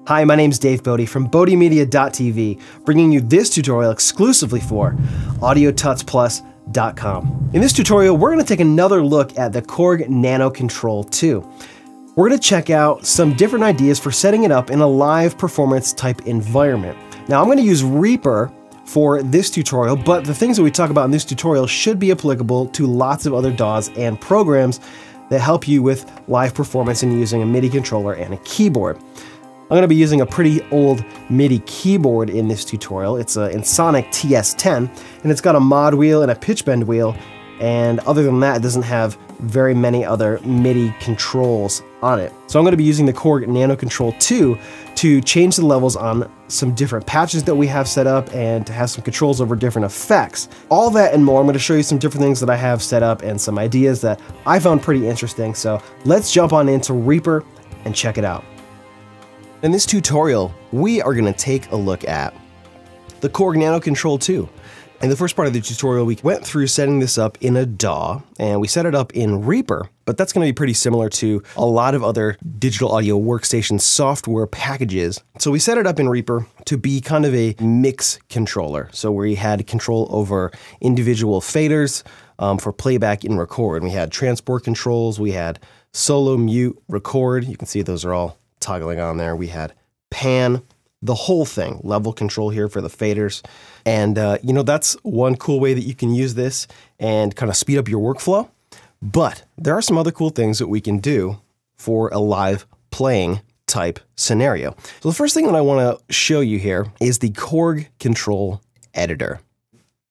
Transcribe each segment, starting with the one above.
Hi, my name's Dave Bode from bodemedia.tv, bringing you this tutorial exclusively for Audiotutsplus.com. In this tutorial, we're going to take another look at the Korg nanoKontrol 2. We're going to check out some different ideas for setting it up in a live performance type environment. Now, I'm going to use Reaper for this tutorial, but the things that we talk about in this tutorial should be applicable to lots of other DAWs and programs that help you with live performance and using a MIDI controller and a keyboard. I'm going to be using a pretty old MIDI keyboard in this tutorial. It's a Sonic TS10, and it's got a mod wheel and a pitch bend wheel, and other than that, it doesn't have very many other MIDI controls on it. So I'm going to be using the Korg nanoKontrol 2 to change the levels on some different patches that we have set up and to have some controls over different effects. All that and more. I'm going to show you some different things that I have set up and some ideas that I found pretty interesting. So let's jump on into Reaper and check it out. In this tutorial, we are going to take a look at the Korg nanoKontrol 2. In the first part of the tutorial, we went through setting this up in a DAW, and we set it up in Reaper, but that's going to be pretty similar to a lot of other digital audio workstation software packages. So we set it up in Reaper to be kind of a mix controller. So we had control over individual faders for playback and record. We had transport controls, we had solo, mute, record. You can see those are all toggling on there. We had pan, the whole thing, level control here for the faders. And you know, that's one cool way that you can use this and kind of speed up your workflow. But there are some other cool things that we can do for a live playing type scenario. So the first thing that I want to show you here is the Korg control editor.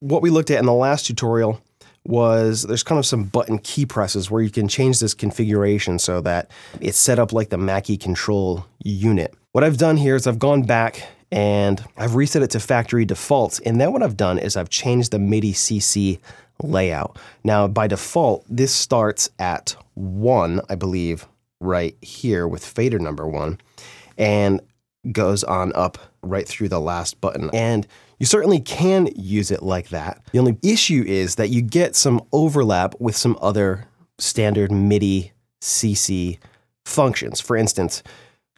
What we looked at in the last tutorial was there's kind of some button key presses where you can change this configuration so that it's set up like the Mackie control unit. What I've done here is I've gone back and I've reset it to factory defaults, and then what I've done is I've changed the MIDI CC layout. Now by default, this starts at 1, I believe, right here with fader number 1, and goes on up right through the last button. And you certainly can use it like that. The only issue is that you get some overlap with some other standard MIDI CC functions. For instance,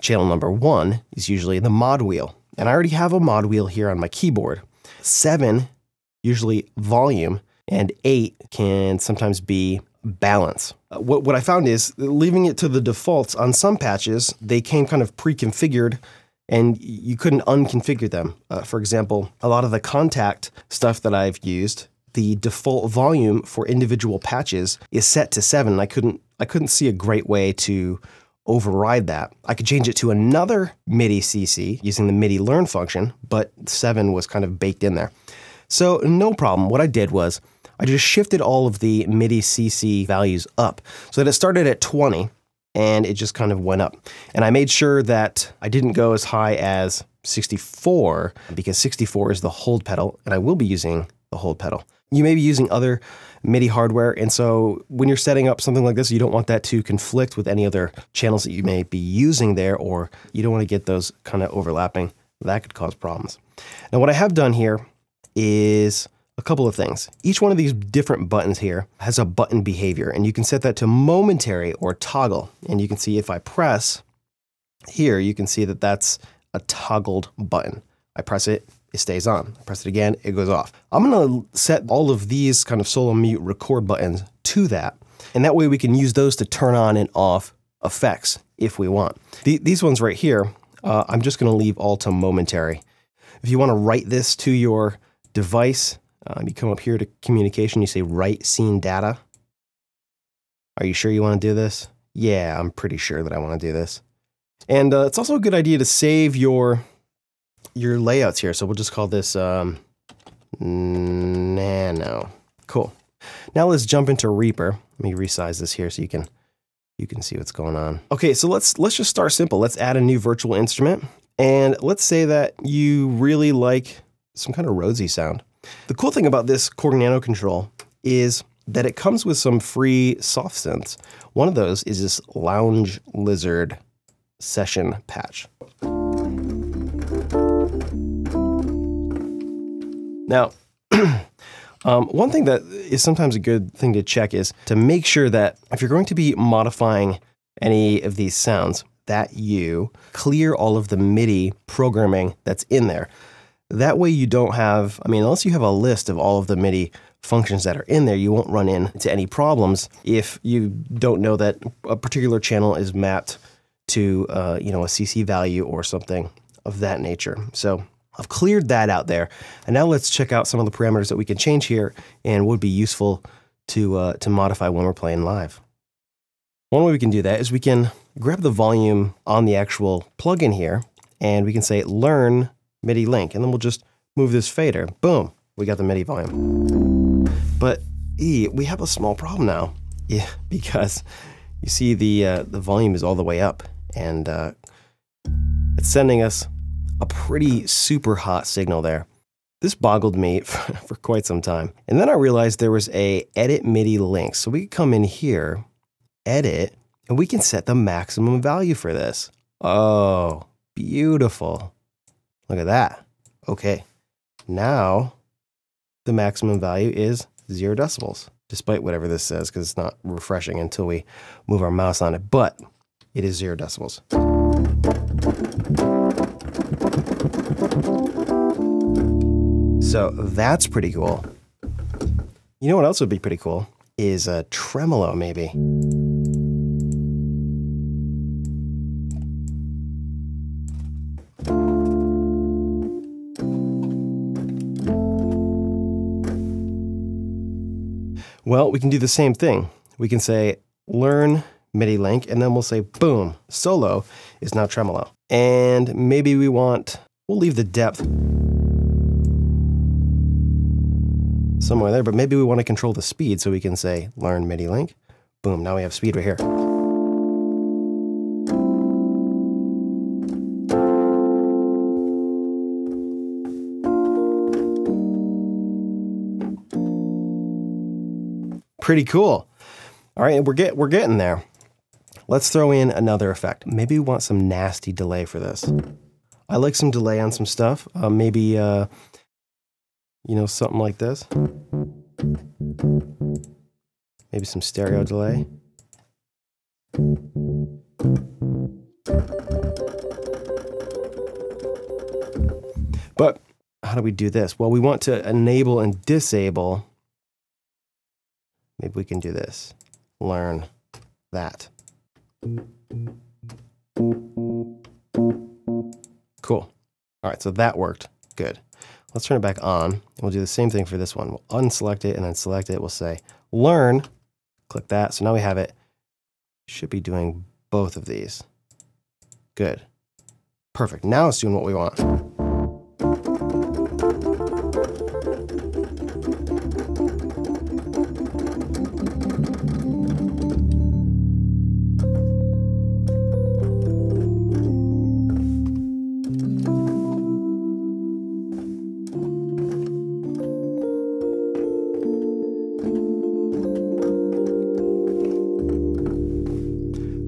channel number 1 is usually the mod wheel, and I already have a mod wheel here on my keyboard. 7, usually volume, and 8 can sometimes be balance. What I found is leaving it to the defaults on some patches, they came kind of pre-configured and you couldn't unconfigure them. For example, a lot of the contact stuff that I've used, the default volume for individual patches is set to 7. I couldn't see a great way to override that. I could change it to another MIDI CC using the MIDI learn function, but 7 was kind of baked in there. So no problem. What I did was I just shifted all of the MIDI CC values up so that it started at 20 and it just kind of went up. And I made sure that I didn't go as high as 64 because 64 is the hold pedal, and I will be using the hold pedal. You may be using other MIDI hardware, and so when you're setting up something like this, you don't want that to conflict with any other channels that you may be using there, or you don't want to get those kind of overlapping. That could cause problems. Now what I have done here is a couple of things. Each one of these different buttons here has a button behavior, and you can set that to momentary or toggle. And you can see if I press here, you can see that that's a toggled button. I press it, it stays on. I press it again, it goes off. I'm going to set all of these kind of solo, mute, record buttons to that, and that way we can use those to turn on and off effects if we want. These ones right here, I'm just going to leave all to momentary. If you want to write this to your device, you come up here to communication, you say write scene data. Are you sure you want to do this? Yeah, I'm pretty sure that I want to do this. And it's also a good idea to save your layouts here. So we'll just call this nano. Cool. Now let's jump into Reaper. Let me resize this here so you can see what's going on. Okay, so let's just start simple. Let's add a new virtual instrument. And let's say that you really like some kind of rosy sound. The cool thing about this Korg nanoKontrol is that it comes with some free soft synths. One of those is this Lounge Lizard session patch. Now, one thing that is sometimes a good thing to check is to make sure that if you're going to be modifying any of these sounds, that U, clear all of the MIDI programming that's in there. That way you don't have, I mean, unless you have a list of all of the MIDI functions that are in there, you won't run into any problems if you don't know that a particular channel is mapped to, you know, a CC value or something of that nature. So I've cleared that out there. And now let's check out some of the parameters that we can change here and would be useful to modify when we're playing live. One way we can do that is we can grab the volume on the actual plugin here, and we can say learn MIDI link, and then we'll just move this fader. Boom, we got the MIDI volume. But we have a small problem now, because you see the volume is all the way up, and it's sending us a pretty super hot signal there. This boggled me for quite some time. And then I realized there was a edit MIDI link. So we can come in here, edit, and we can set the maximum value for this. Oh, beautiful. Look at that. Okay, now the maximum value is 0 decibels, despite whatever this says, because it's not refreshing until we move our mouse on it, but it is 0 decibels. So that's pretty cool. You know what else would be pretty cool? Is a tremolo, maybe. Well, we can do the same thing. We can say learn MIDI link, and then we'll say boom, solo is now tremolo. And maybe we'll leave the depth somewhere there, but maybe we want to control the speed, so we can say learn MIDI link. Boom, now we have speed right here. Pretty cool. All right, we're getting there. Let's throw in another effect. Maybe we want some nasty delay for this. I like some delay on some stuff. Maybe, you know, something like this. Maybe some stereo delay. But how do we do this? Well, we want to enable and disable. Maybe we can do this. Learn that. Cool. All right, so that worked. Good. Let's turn it back on, and we'll do the same thing for this one. We'll unselect it and then select it. We'll say learn, click that. So now we have it. Should be doing both of these. Good. Perfect. Now it's doing what we want.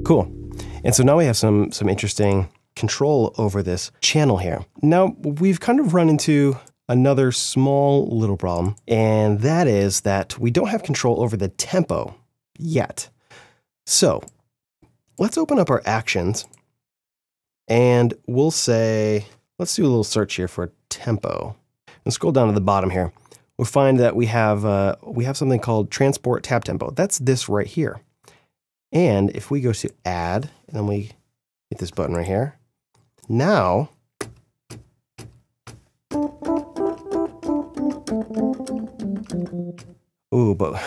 Cool. And so now we have some interesting control over this channel here. Now we've kind of run into another small little problem, and that is that we don't have control over the tempo yet. So let's open up our actions, and we'll say, let's do a little search here for tempo. And scroll down to the bottom here. We'll find that we have something called transport tap tempo. That's this right here. And if we go to add, and then we hit this button right here, now ooh, but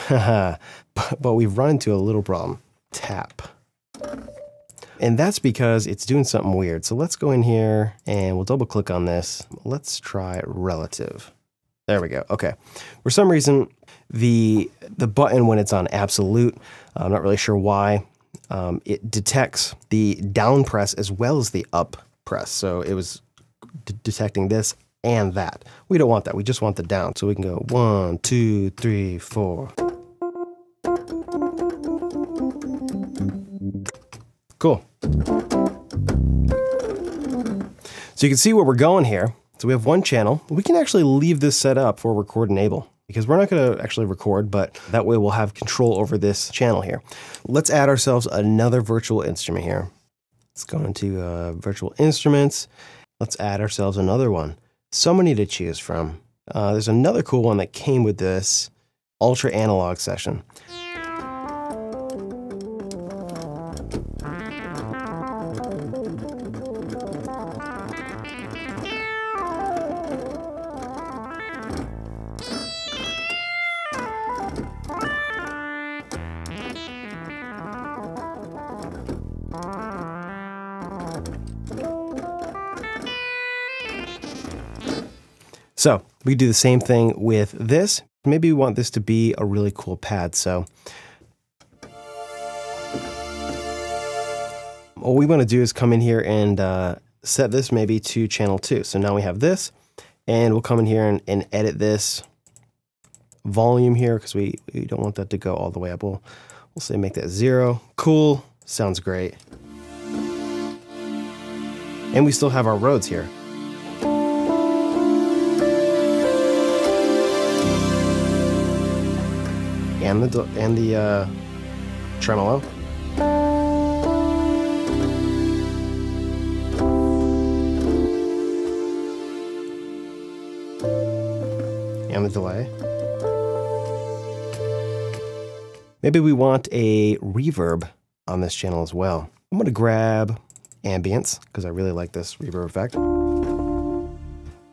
we've run into a little problem. Tap. And that's because it's doing something weird. So let's go in here and we'll double click on this. Let's try relative. There we go. Okay. For some reason, the button, when it's on absolute, I'm not really sure why, it detects the down press as well as the up press. So it was detecting this and that. We don't want that. We just want the down. So we can go 1, 2, 3, 4. Cool. So you can see where we're going here. So we have one channel. We can actually leave this set up for record enable, because we're not going to actually record, but that way we'll have control over this channel here. Let's add ourselves another virtual instrument here. Let's go into virtual instruments. Let's add ourselves another one. So many to choose from. There's another cool one that came with this ultra analog session. So we do the same thing with this. Maybe we want this to be a really cool pad. So what we want to do is come in here and set this maybe to channel 2. So now we have this, and we'll come in here and edit this volume here because we don't want that to go all the way up. We'll say make that 0. Cool. Sounds great. And we still have our Rhodes here. And the tremolo. And the delay. Maybe we want a reverb on this channel as well. I'm going to grab ambience because I really like this reverb effect.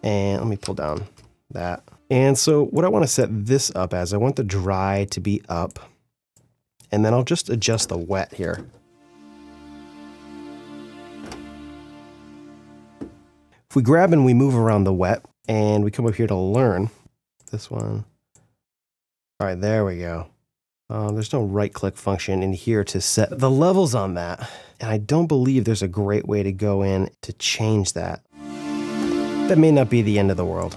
And let me pull down that. And so what I want to set this up as, I want the dry to be up, and then I'll just adjust the wet here. If we grab and we move around the wet, and we come up here to learn, this one. All right, there we go. There's no right-click function in here to set the levels on that, and I don't believe there's a great way to go in to change that. That may not be the end of the world.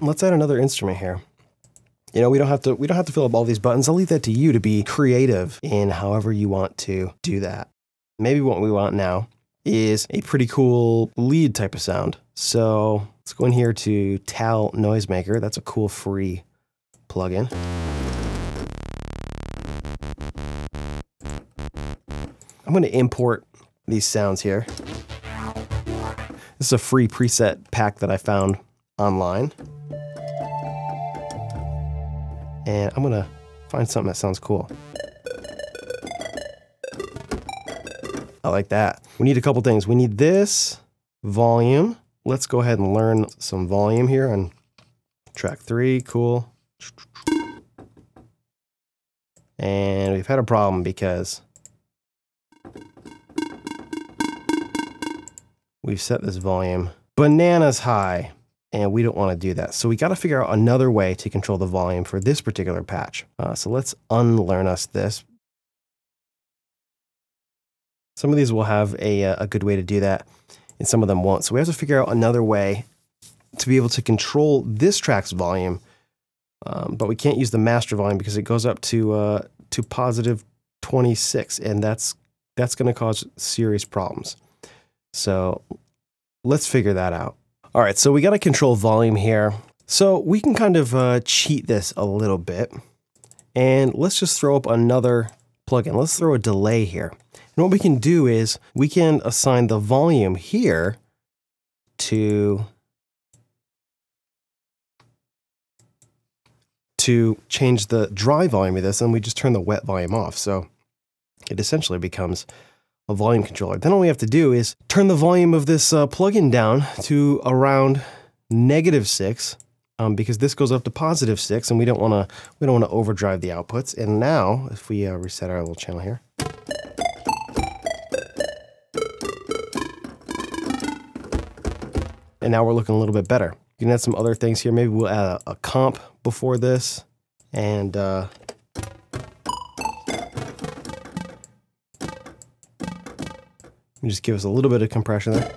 Let's add another instrument here. You know, we don't have to fill up all these buttons. I'll leave that to you to be creative in however you want to do that. Maybe what we want now is a pretty cool lead type of sound. So let's go in here to Tal Noisemaker. That's a cool free plugin. I'm going to import these sounds here. This is a free preset pack that I found online. And I'm gonna find something that sounds cool. I like that. We need a couple things. We need this volume. Let's go ahead and learn some volume here on track 3. Cool. And we've had a problem because we've set this volume bananas high. And we don't want to do that. So we got to figure out another way to control the volume for this particular patch. So let's unlearn us this. Some of these will have a good way to do that, and some of them won't. So we have to figure out another way to be able to control this track's volume, but we can't use the master volume because it goes up to positive 26, and that's going to cause serious problems. So let's figure that out. All right, so we got to control volume here. So we can kind of cheat this a little bit. And let's just throw up another plugin. Let's throw a delay here. And what we can do is we can assign the volume here to change the dry volume of this, and we just turn the wet volume off. So it essentially becomes a volume controller. Then all we have to do is turn the volume of this plugin down to around -6, because this goes up to +6, and we don't want to overdrive the outputs. And now, if we reset our little channel here, and now we're looking a little bit better. You can add some other things here. Maybe we'll add a comp before this, and just give us a little bit of compression there.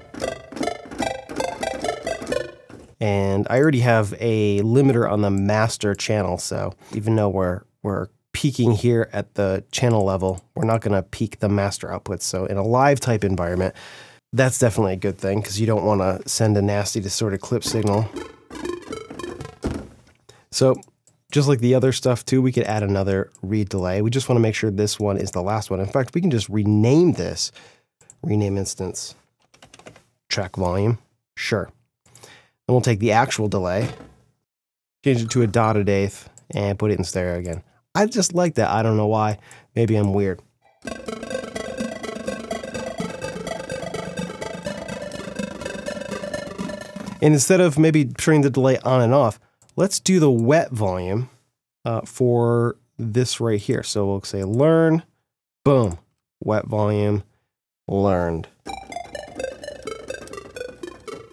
And I already have a limiter on the master channel, so even though we're peaking here at the channel level, we're not going to peak the master outputs. So in a live type environment, that's definitely a good thing because you don't want to send a nasty distorted clip signal So just like the other stuff too, we could add another read delay. We just want to make sure this one is the last one. In fact, we can just rename this. Rename instance track volume. Sure. Then we'll take the actual delay, change it to a dotted eighth, and put it in stereo again. I just like that. I don't know why. Maybe I'm weird. And instead of maybe turning the delay on and off, let's do the wet volume for this right here. So we'll say learn, boom, wet volume, learned.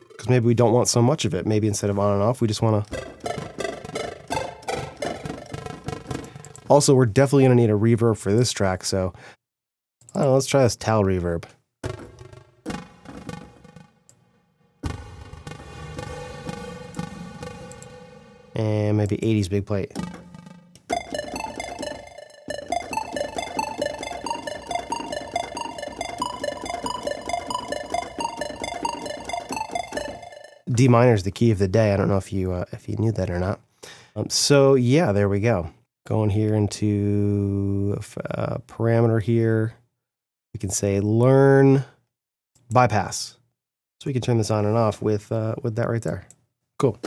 Because maybe we don't want so much of it. Maybe instead of on and off, we just want to... Also, we're definitely going to need a reverb for this track, so I don't know, let's try this towel reverb. And maybe 80s big plate. D minor is the key of the day. I don't know if you knew that or not. So yeah, there we go. Going here into a parameter here, we can say learn bypass. So we can turn this on and off with that right there. Cool.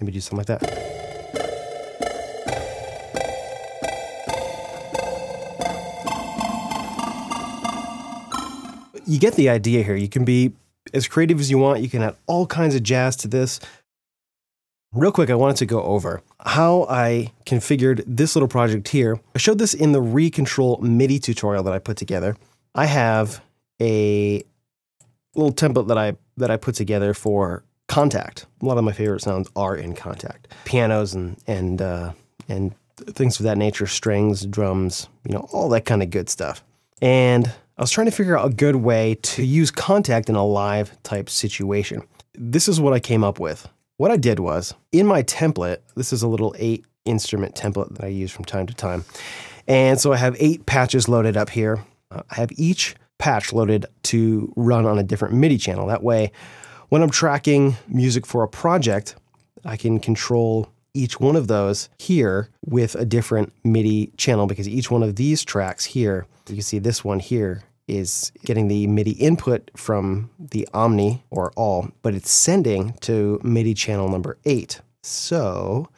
Maybe do something like that. You get the idea here. You can be as creative as you want. You can add all kinds of jazz to this. Real quick, I wanted to go over how I configured this little project here. I showed this in the recontrol MIDI tutorial that I put together. I have a little template that I put together for Contact. A lot of my favorite sounds are in Contact. Pianos and things of that nature, strings, drums, you know, all that kind of good stuff. And I was trying to figure out a good way to use Contact in a live type situation. This is what I came up with. What I did was, in my template, this is a little 8 instrument template that I use from time to time. And so I have 8 patches loaded up here. I have each patch loaded to run on a different MIDI channel. That way, when I'm tracking music for a project, I can control each one of those here with a different MIDI channel, because each one of these tracks here, you can see this one here is getting the MIDI input from the Omni or all, but it's sending to MIDI channel number 8. So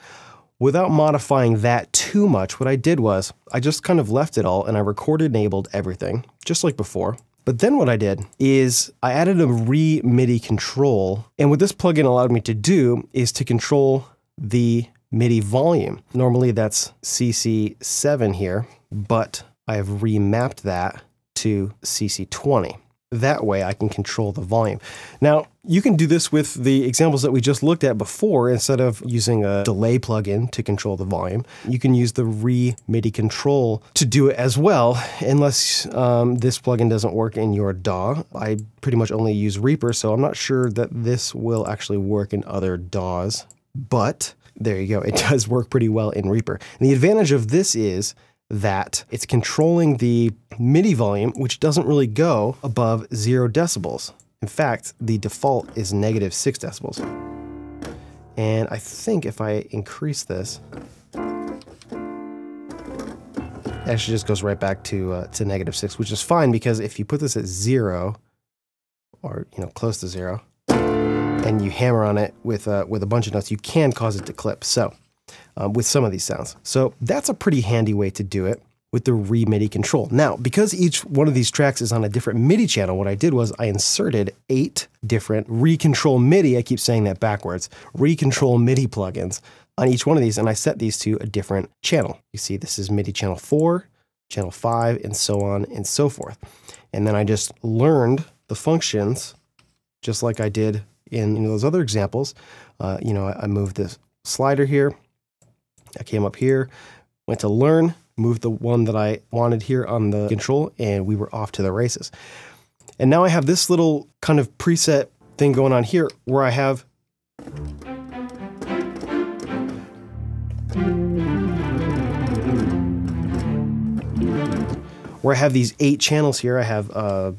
without modifying that too much, what I did was I just kind of left it all and I recorded enabled everything just like before. But then what I did is I added a re-MIDI control, and what this plugin allowed me to do is to control the MIDI volume. Normally that's CC7 here, but I have remapped that to CC20. That way I can control the volume. Now, you can do this with the examples that we just looked at before. Instead of using a delay plugin to control the volume, you can use the re-MIDI control to do it as well, unless this plugin doesn't work in your DAW. I pretty much only use Reaper, so I'm not sure that this will actually work in other DAWs, but there you go. It does work pretty well in Reaper. And the advantage of this is that it's controlling the MIDI volume, which doesn't really go above 0 decibels. In fact, the default is -6 decibels. And I think if I increase this, it actually just goes right back to -6, which is fine, because if you put this at 0, or close to 0, and you hammer on it with a bunch of notes, you can cause it to clip. So with some of these sounds. So that's a pretty handy way to do it with the re-MIDI control. Now, because each one of these tracks is on a different MIDI channel, what I did was I inserted 8 different recontrol MIDI, I keep saying that backwards, recontrol MIDI plugins on each one of these, and I set these to a different channel. You see, this is MIDI channel 4, channel 5, and so on and so forth. And then I just learned the functions just like I did in those other examples. I moved this slider here, I came up here, went to learn, moved the one that I wanted here on the control, and we were off to the races. And now I have this little kind of preset thing going on here where I have these 8 channels here. I have a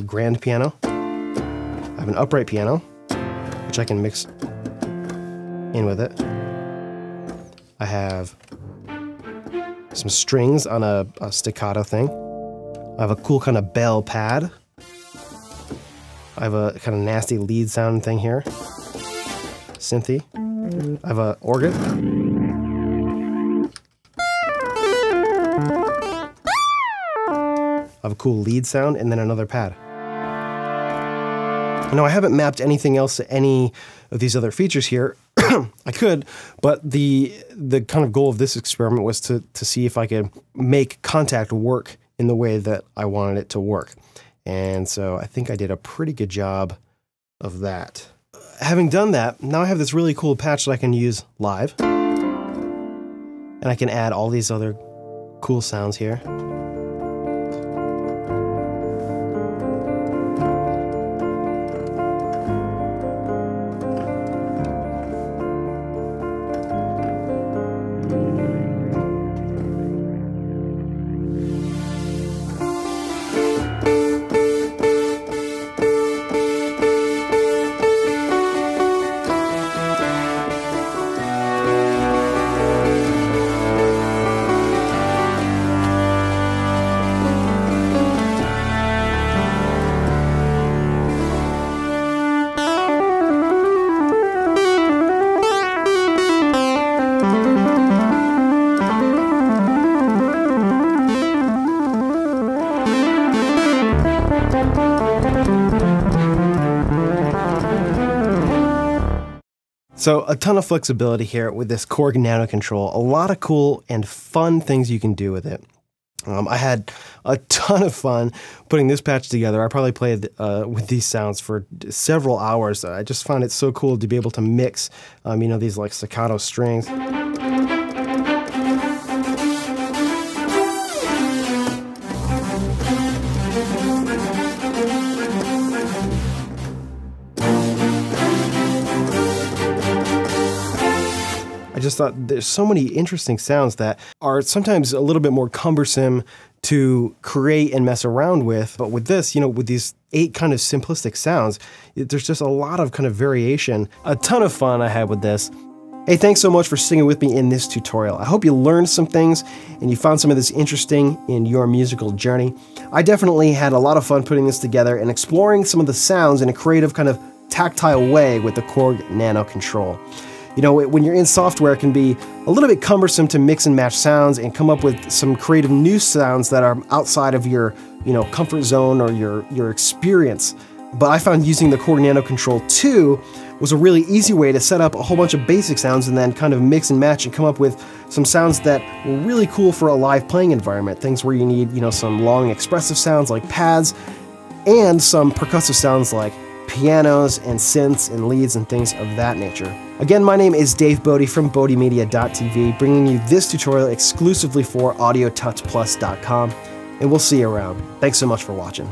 grand piano, I have an upright piano, which I can mix in with it. I have some strings on a staccato thing. I have a cool kind of bell pad. I have a kind of nasty lead sound thing here. Synthy. I have an organ. I have a cool lead sound and then another pad. Now I haven't mapped anything else to any of these other features here. I could, but the kind of goal of this experiment was to see if I could make Kontakt work in the way that I wanted it to work. And so I think I did a pretty good job of that. Having done that, now I have this really cool patch that I can use live. And I can add all these other cool sounds here. So a ton of flexibility here with this Korg nanoKontrol. A lot of cool and fun things you can do with it. I had a ton of fun putting this patch together. I probably played with these sounds for several hours. I just found it so cool to be able to mix, you know, these like staccato strings. I just thought there's so many interesting sounds that are sometimes a little bit more cumbersome to create and mess around with. But with this, you know, with these 8 kind of simplistic sounds, there's just a lot of kind of variation. A ton of fun I had with this. Hey, thanks so much for sticking with me in this tutorial. I hope you learned some things and you found some of this interesting in your musical journey. I definitely had a lot of fun putting this together and exploring some of the sounds in a creative kind of tactile way with the Korg nanoKontrol. You know, when you're in software, it can be a little bit cumbersome to mix and match sounds and come up with some creative new sounds that are outside of your, you know, comfort zone or your experience. But I found using the Korg nanoKontrol 2 was a really easy way to set up a whole bunch of basic sounds and then kind of mix and match and come up with some sounds that were really cool for a live playing environment. Things where you need, you know, some long expressive sounds like pads and some percussive sounds like pianos and synths and leads and things of that nature. Again, my name is Dave Bode from BodeMedia.tv, bringing you this tutorial exclusively for Audiotutsplus.com, and we'll see you around. Thanks so much for watching.